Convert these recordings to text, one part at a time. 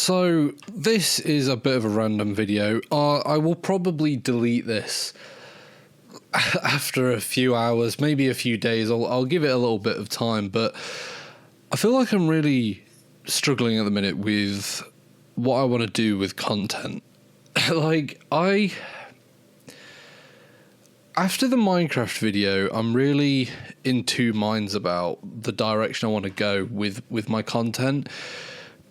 So this is a bit of a random video. I will probably delete this after a few hours, maybe a few days. I'll give it a little bit of time, but I feel like I'm really struggling at the minute with what I want to do with content. After the Minecraft video, I'm really in two minds about the direction I want to go with my content.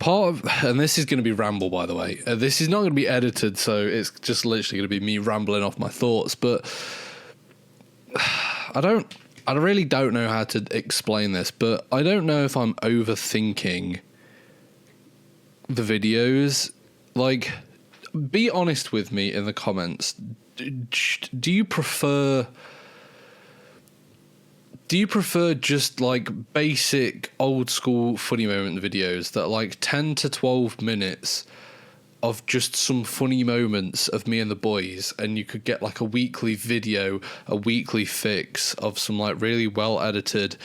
And this is going to be ramble, by the way. This is not going to be edited, so it's just literally going to be me rambling off my thoughts. But I really don't know how to explain this, but I don't know if I'm overthinking the videos. Like, be honest with me in the comments. Do you prefer just like basic old school funny moment videos that are like 10 to 12 minutes of just some funny moments of me and the boys, and you could get like a weekly video, a weekly fix of some like really well edited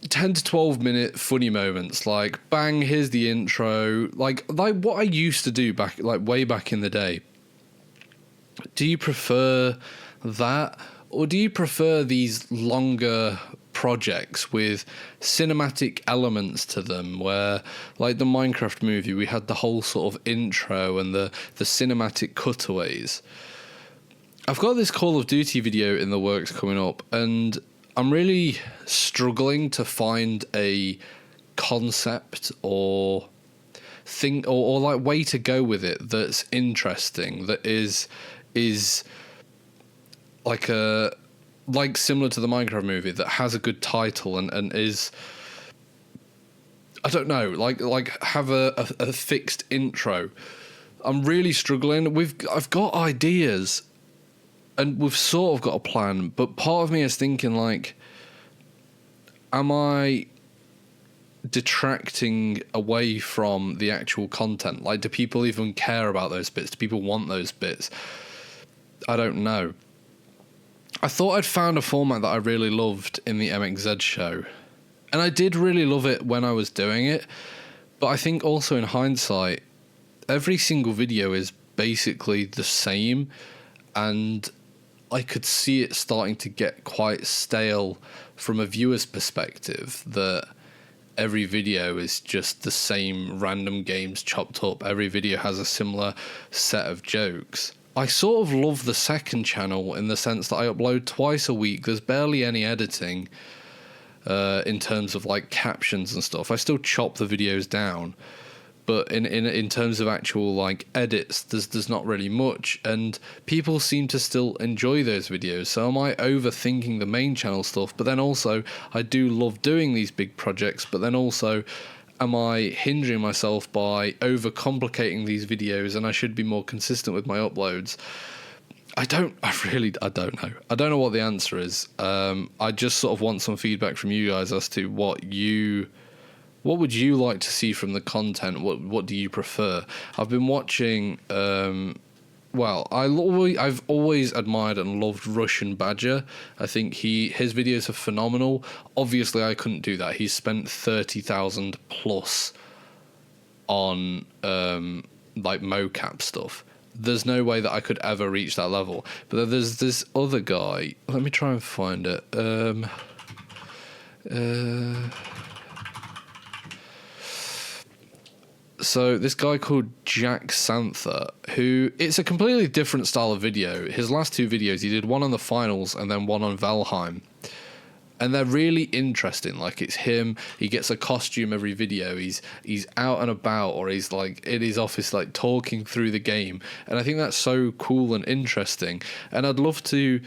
10 to 12 minute funny moments, like bang, here's the intro, like what I used to do way back in the day? Do you prefer that? Or do you prefer these longer projects with cinematic elements to them, where, like the Minecraft movie, we had the whole sort of intro and the cinematic cutaways? I've got this Call of Duty video in the works coming up, and I'm really struggling to find a concept or thing or like way to go with it that's interesting, that is like similar to the Minecraft movie, that has a good title and is, I don't know, like have a fixed intro. I'm really struggling. I've got ideas and we've sort of got a plan, but part of me is thinking, like, am I detracting away from the actual content? Like, do people even care about those bits? Do people want those bits? I don't know. I thought I'd found a format that I really loved in the MXZ show, and I did really love it when I was doing it, but I think also in hindsight, every single video is basically the same, and I could see it starting to get quite stale from a viewer's perspective, that every video is just the same random games chopped up. Every video has a similar set of jokes. I sort of love the second channel in the sense that I upload twice a week. There's barely any editing in terms of like captions and stuff. I still chop the videos down, but in terms of actual like edits, there's not really much, and people seem to still enjoy those videos. So am I overthinking the main channel stuff? But then also, I do love doing these big projects, but then also, am I hindering myself by overcomplicating these videos, and I should be more consistent with my uploads? I don't know. I don't know what the answer is. I just sort of want some feedback from you guys as to what would you like to see from the content? What do you prefer? I've been watching. I've always admired and loved Russian Badger. I think his videos are phenomenal. Obviously, I couldn't do that. He's spent 30,000 plus on like mocap stuff. There's no way that I could ever reach that level. But then there's this other guy. Let me try and find it. So this guy called Jack Santher, who, it's a completely different style of video. His last two videos, he did one on the finals and then one on Valheim. And they're really interesting. Like, it's him, he gets a costume every video, he's out and about, or he's like in his office like talking through the game. And I think that's so cool and interesting. And I'd love to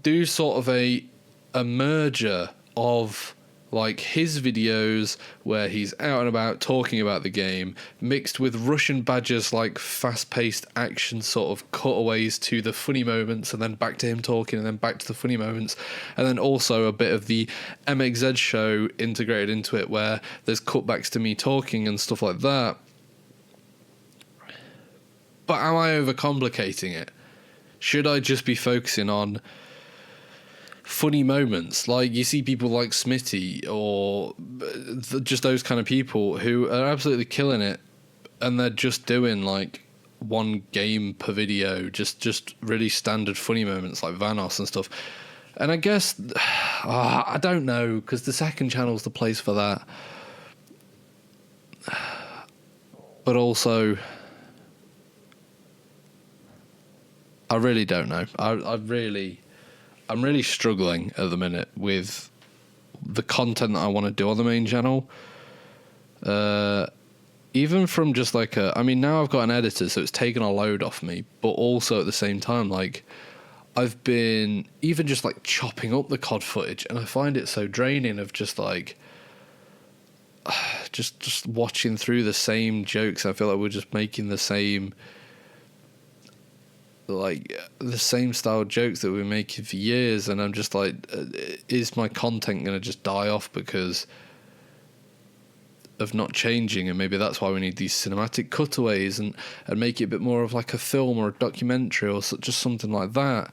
do sort of a merger of like his videos where he's out and about talking about the game, mixed with Russian Badger's like fast-paced action sort of cutaways to the funny moments, and then back to him talking, and then back to the funny moments, and then also a bit of the MXZ show integrated into it where there's cutbacks to me talking and stuff like that. But am I overcomplicating it? Should I just be focusing on funny moments? Like, you see people like Smitty or just those kind of people who are absolutely killing it and they're just doing like one game per video, just really standard funny moments like Vanoss and stuff. And I guess I don't know, because the second channel's the place for that. But also, I really don't know. I'm really struggling at the minute with the content that I want to do on the main channel. Even from just like I mean, now I've got an editor, so it's taken a load off me. But also at the same time, like, I've been even just like chopping up the COD footage, and I find it so draining of just like just watching through the same jokes. I feel like we're just making the same style jokes that we've been making for years, and I'm just like, is my content going to just die off because of not changing? And maybe that's why we need these cinematic cutaways and make it a bit more of like a film or a documentary or just something like that.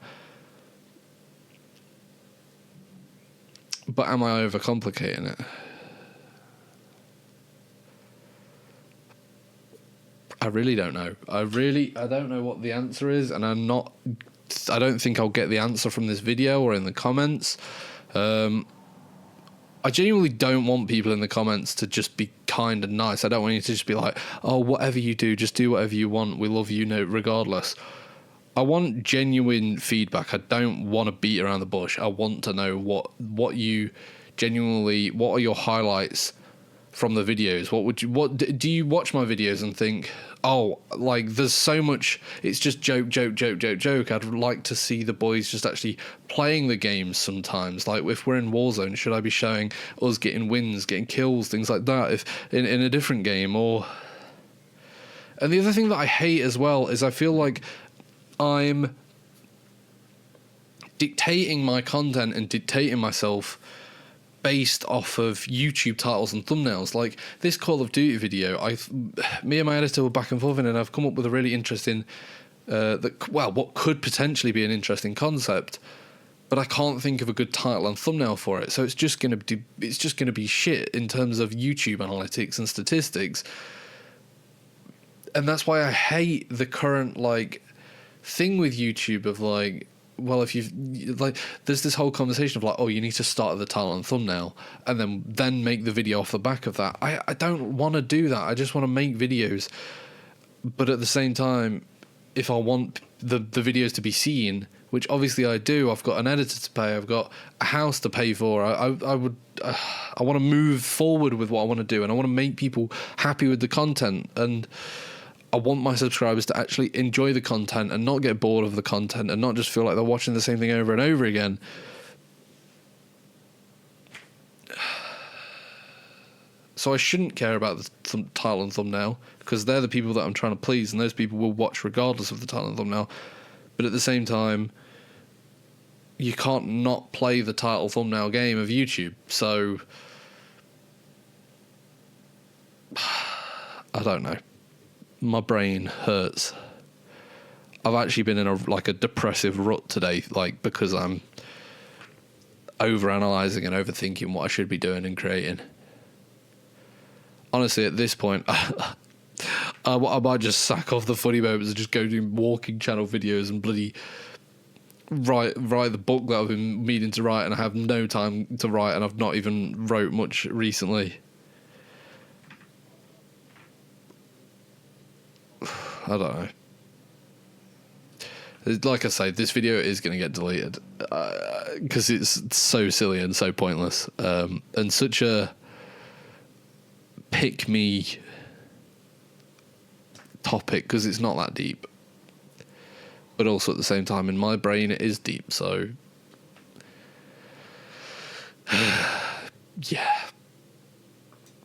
But am I overcomplicating it? I really don't know. I don't know what the answer is, and I don't think I'll get the answer from this video or in the comments. I genuinely don't want people in the comments to just be kind and nice. I don't want you to just be like, oh, whatever you do, just do whatever you want. We love you, regardless. I want genuine feedback. I don't want to beat around the bush. I want to know what are your highlights from the videos? What do you watch my videos and think, oh, like, there's so much, it's just joke. I'd like to see the boys just actually playing the games sometimes. Like, if we're in Warzone, should I be showing us getting wins, getting kills, things like that, if in a different game? And the other thing that I hate as well is I feel like I'm dictating my content and dictating myself based off of YouTube titles and thumbnails. Like this Call of Duty video, me and my editor were back and forth, and I've come up with a really interesting, what could potentially be an interesting concept, but I can't think of a good title and thumbnail for it. So it's just gonna be shit in terms of YouTube analytics and statistics, and that's why I hate the current like thing with YouTube of like, well, if you've like, there's this whole conversation of like, oh, you need to start at the title and thumbnail and then make the video off the back of that. I don't want to do that. I just want to make videos, but at the same time, if I want the videos to be seen, which obviously I do, I've got an editor to pay, I've got a house to pay for. I want to move forward with what I want to do, and I want to make people happy with the content, and I want my subscribers to actually enjoy the content and not get bored of the content and not just feel like they're watching the same thing over and over again. So I shouldn't care about the title and thumbnail, because they're the people that I'm trying to please, and those people will watch regardless of the title and thumbnail. But at the same time, you can't not play the title thumbnail game of YouTube. So I don't know. My brain hurts. I've actually been in a depressive rut today, like, because I'm overanalyzing and overthinking what I should be doing and creating. Honestly, at this point, I might just sack off the funny moments and just go do walking channel videos and bloody write the book that I've been meaning to write, and I have no time to write, and I've not even wrote much recently. I don't know. Like I say, this video is going to get deleted because it's so silly and so pointless, and such a pick-me topic, because it's not that deep. But also at the same time, in my brain, it is deep, so yeah.